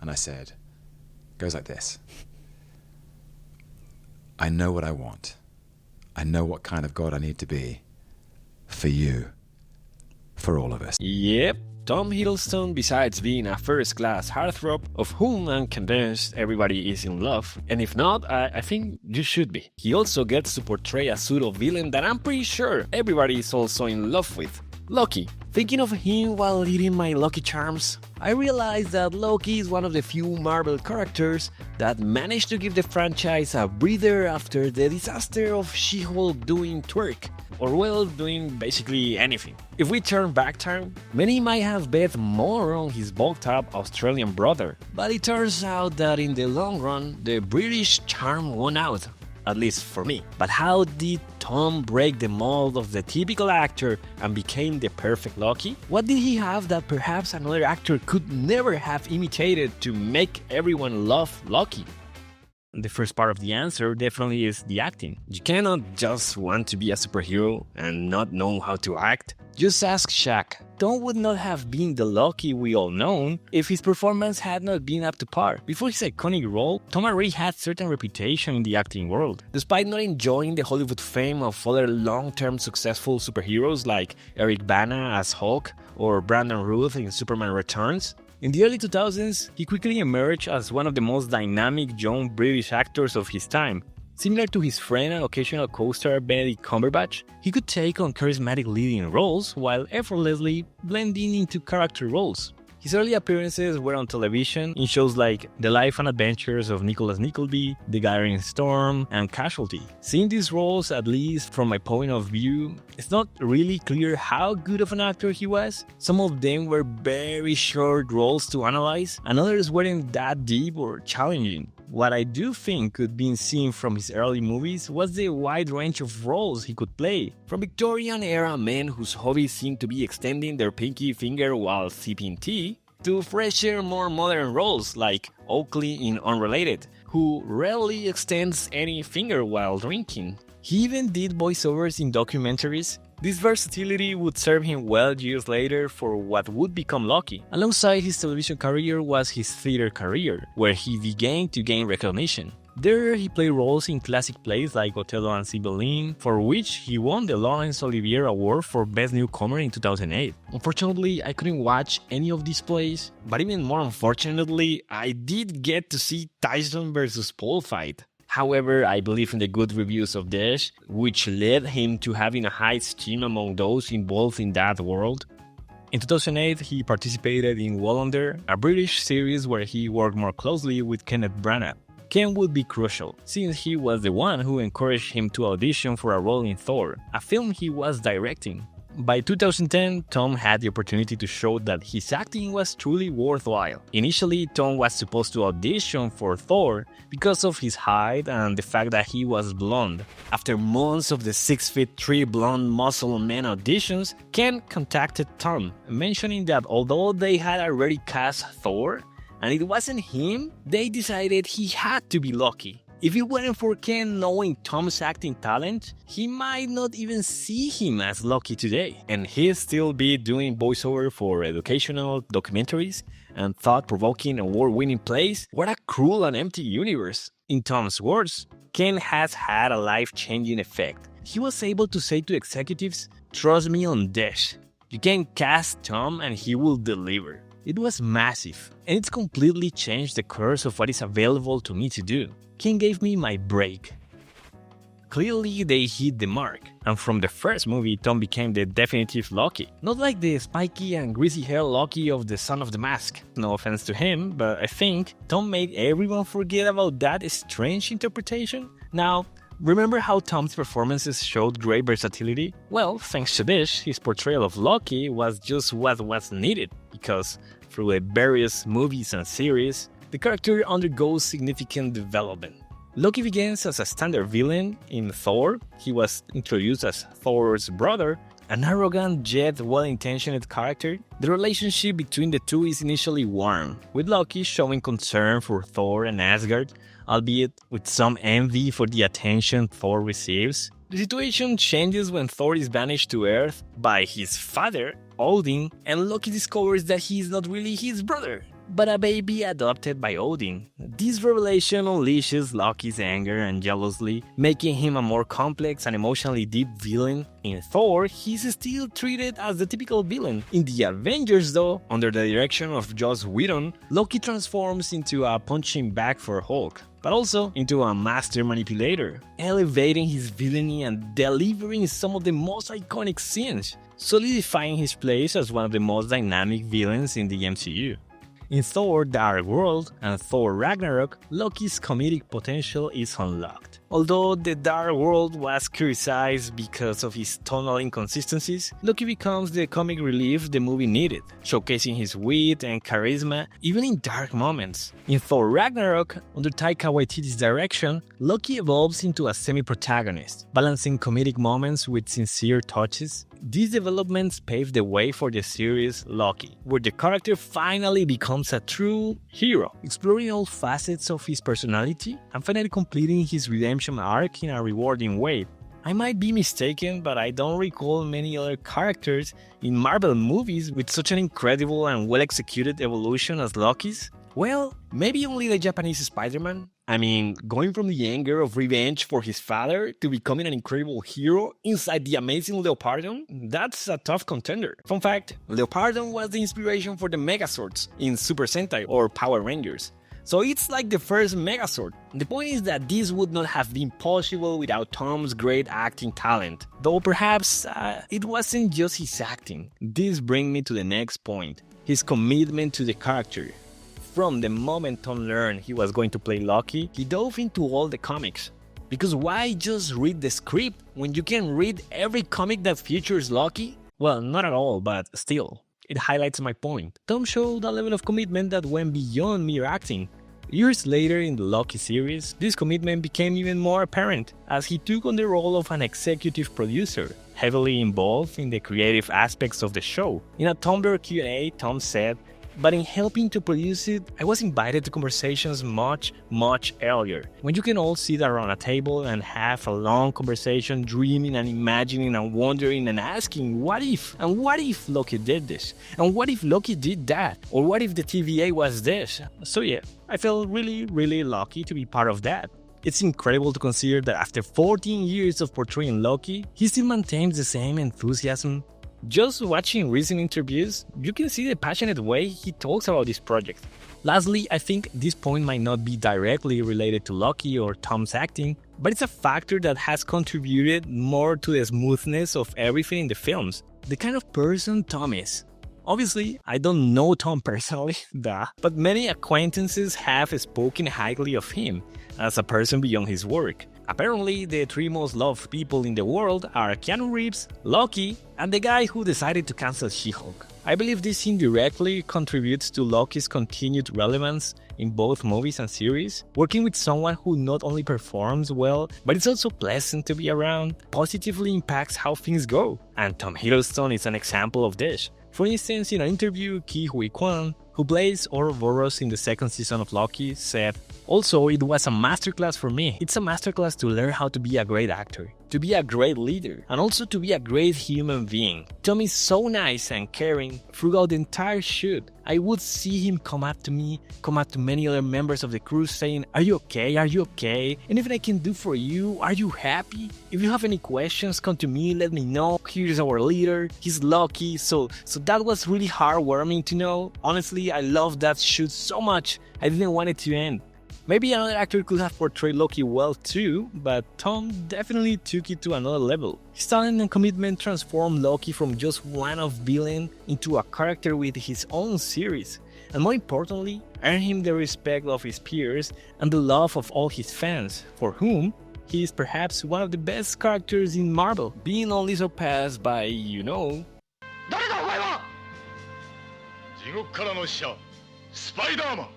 and I said, goes like this. I know what I want. I know what kind of God I need to be for you, for all of us. Yep, Tom Hiddleston, besides being a first-class heartthrob, of whom I'm convinced everybody is in love, and if not, I think you should be. He also gets to portray a pseudo-villain that I'm pretty sure everybody is also in love with. Loki. Thinking of him while eating my Loki charms, I realized that Loki is one of the few Marvel characters that managed to give the franchise a breather after the disaster of She-Hulk doing twerk, or well, doing basically anything. If we turn back time, many might have bet more on his bulked-up Australian brother, but it turns out that in the long run, the British charm won out. At least for me. But how did Tom break the mold of the typical actor and became the perfect Loki? What did he have that perhaps another actor could never have imitated to make everyone love Loki? The first part of the answer definitely is the acting. You cannot just want to be a superhero and not know how to act. Just ask Shaq. Tom would not have been the Loki we all know if his performance had not been up to par. Before his iconic role, Tom already had certain reputation in the acting world. Despite not enjoying the Hollywood fame of other long-term successful superheroes like Eric Bana as Hulk or Brandon Routh in Superman Returns, in the early 2000s, he quickly emerged as one of the most dynamic young British actors of his time. Similar to his friend and occasional co-star Benedict Cumberbatch, he could take on charismatic leading roles while effortlessly blending into character roles. His early appearances were on television in shows like The Life and Adventures of Nicholas Nickleby, The Gathering Storm, and Casualty. Seeing these roles, at least from my point of view, it's not really clear how good of an actor he was. Some of them were very short roles to analyze, and others weren't that deep or challenging. What I do think could be seen from his early movies was the wide range of roles he could play. From Victorian-era men whose hobbies seemed to be extending their pinky finger while sipping tea, to fresher, more modern roles like Oakley in Unrelated, who rarely extends any finger while drinking. He even did voiceovers in documentaries. This versatility would serve him well years later for what would become Loki. Alongside his television career was his theater career, where he began to gain recognition. There, he played roles in classic plays like Othello and Cymbeline, for which he won the Laurence Olivier Award for Best Newcomer in 2008. Unfortunately, I couldn't watch any of these plays, but even more unfortunately, I did get to see Tyson vs. Paul fight. However, I believe in the good reviews of Dash, which led him to having a high esteem among those involved in that world. In 2008, he participated in Wallander, a British series where he worked more closely with Kenneth Branagh. Ken would be crucial, since he was the one who encouraged him to audition for a role in Thor, a film he was directing. By 2010, Tom had the opportunity to show that his acting was truly worthwhile. Initially, Tom was supposed to audition for Thor because of his height and the fact that he was blonde. After months of the 6'3" blonde muscle man auditions, Ken contacted Tom, mentioning that although they had already cast Thor, and it wasn't him, they decided he had to be Loki. If it weren't for Ken knowing Tom's acting talent, he might not even see him as Loki today. And he'd still be doing voiceover for educational documentaries and thought-provoking award-winning plays. What a cruel and empty universe. In Tom's words, Ken has had a life-changing effect. He was able to say to executives, "Trust me on Dash. You can cast Tom and he will deliver." It was massive, and it's completely changed the course of what is available to me to do. Ken gave me my break. Clearly, they hit the mark, and from the first movie, Tom became the definitive Loki. Not like the spiky and greasy hair Loki of the Son of the Mask. No offense to him, but I think Tom made everyone forget about that strange interpretation. Now, remember how Tom's performances showed great versatility? Well, thanks to this, his portrayal of Loki was just what was needed, because through the various movies and series, the character undergoes significant development. Loki begins as a standard villain in Thor. He was introduced as Thor's brother, an arrogant yet well-intentioned character. The relationship between the two is initially warm, with Loki showing concern for Thor and Asgard, albeit with some envy for the attention Thor receives. The situation changes when Thor is banished to Earth by his father, Odin, and Loki discovers that he is not really his brother. but a baby adopted by Odin. This revelation unleashes Loki's anger and jealousy, making him a more complex and emotionally deep villain. In Thor, he's still treated as the typical villain. In the Avengers though, under the direction of Joss Whedon, Loki transforms into a punching bag for Hulk, but also into a master manipulator, elevating his villainy and delivering some of the most iconic scenes, solidifying his place as one of the most dynamic villains in the MCU. In Thor: Dark World and Thor: Ragnarok, Loki's comedic potential is unlocked. Although the Dark World was criticized because of his tonal inconsistencies, Loki becomes the comic relief the movie needed, showcasing his wit and charisma even in dark moments. In Thor: Ragnarok, under Taika Waititi's direction, Loki evolves into a semi-protagonist, balancing comedic moments with sincere touches. These developments pave the way for the series Loki, where the character finally becomes a true hero, exploring all facets of his personality and finally completing his redemption arc in a rewarding way. I might be mistaken, but I don't recall many other characters in Marvel movies with such an incredible and well-executed evolution as Loki's. Well, maybe only the Japanese Spider-Man. I mean, going from the anger of revenge for his father to becoming an incredible hero inside the amazing Leopardon, that's a tough contender. Fun fact, Leopardon was the inspiration for the Megazords in Super Sentai or Power Rangers. So it's like the first Megazord. The point is that this would not have been possible without Tom's great acting talent. Though perhaps it wasn't just his acting. This brings me to the next point, his commitment to the character. From the moment Tom learned he was going to play Loki, he dove into all the comics. Because why just read the script when you can read every comic that features Loki? Well, not at all, but still, it highlights my point. Tom showed a level of commitment that went beyond mere acting. Years later in the Loki series, this commitment became even more apparent as he took on the role of an executive producer, heavily involved in the creative aspects of the show. In a Tumblr Q&A, Tom said, "But in helping to produce it, I was invited to conversations much earlier. When you can all sit around a table and have a long conversation, dreaming and imagining and wondering and asking, what if? And what if Loki did this? And what if Loki did that? Or what if the TVA was this?" So yeah, I felt really lucky to be part of that. It's incredible to consider that after 14 years of portraying Loki, he still maintains the same enthusiasm. Just watching recent interviews, you can see the passionate way he talks about this project. Lastly, I think this point might not be directly related to Loki or Tom's acting, but it's a factor that has contributed more to the smoothness of everything in the films. The kind of person Tom is. Obviously, I don't know Tom personally, but many acquaintances have spoken highly of him as a person beyond his work. Apparently, the three most loved people in the world are Keanu Reeves, Loki, and the guy who decided to cancel She-Hulk. I believe this indirectly contributes to Loki's continued relevance in both movies and series. Working with someone who not only performs well, but is also pleasant to be around, positively impacts how things go. And Tom Hiddleston is an example of this. For instance, in an interview, Ki Hui Kwan, who plays Ouroboros in the second season of Loki, said, "Also, it was a masterclass for me. It's a masterclass to learn how to be a great actor, to be a great leader, and also to be a great human being. Tom is so nice and caring throughout the entire shoot. I would see him come up to me, come up to many other members of the crew saying, 'Are you okay? Are you okay? Anything I can do for you? Are you happy? If you have any questions, come to me, let me know. Here's our leader. He's Loki.' So that was really heartwarming to know. Honestly, I loved that shoot so much. I didn't want it to end. Maybe another actor could have portrayed Loki well too, but Tom definitely took it to another level. His talent and commitment transformed Loki from just one-off villain into a character with his own series, and more importantly, earned him the respect of his peers and the love of all his fans, for whom he is perhaps one of the best characters in Marvel, being only surpassed by, you know... 誰だお前は！地獄からの使者スパイダーマン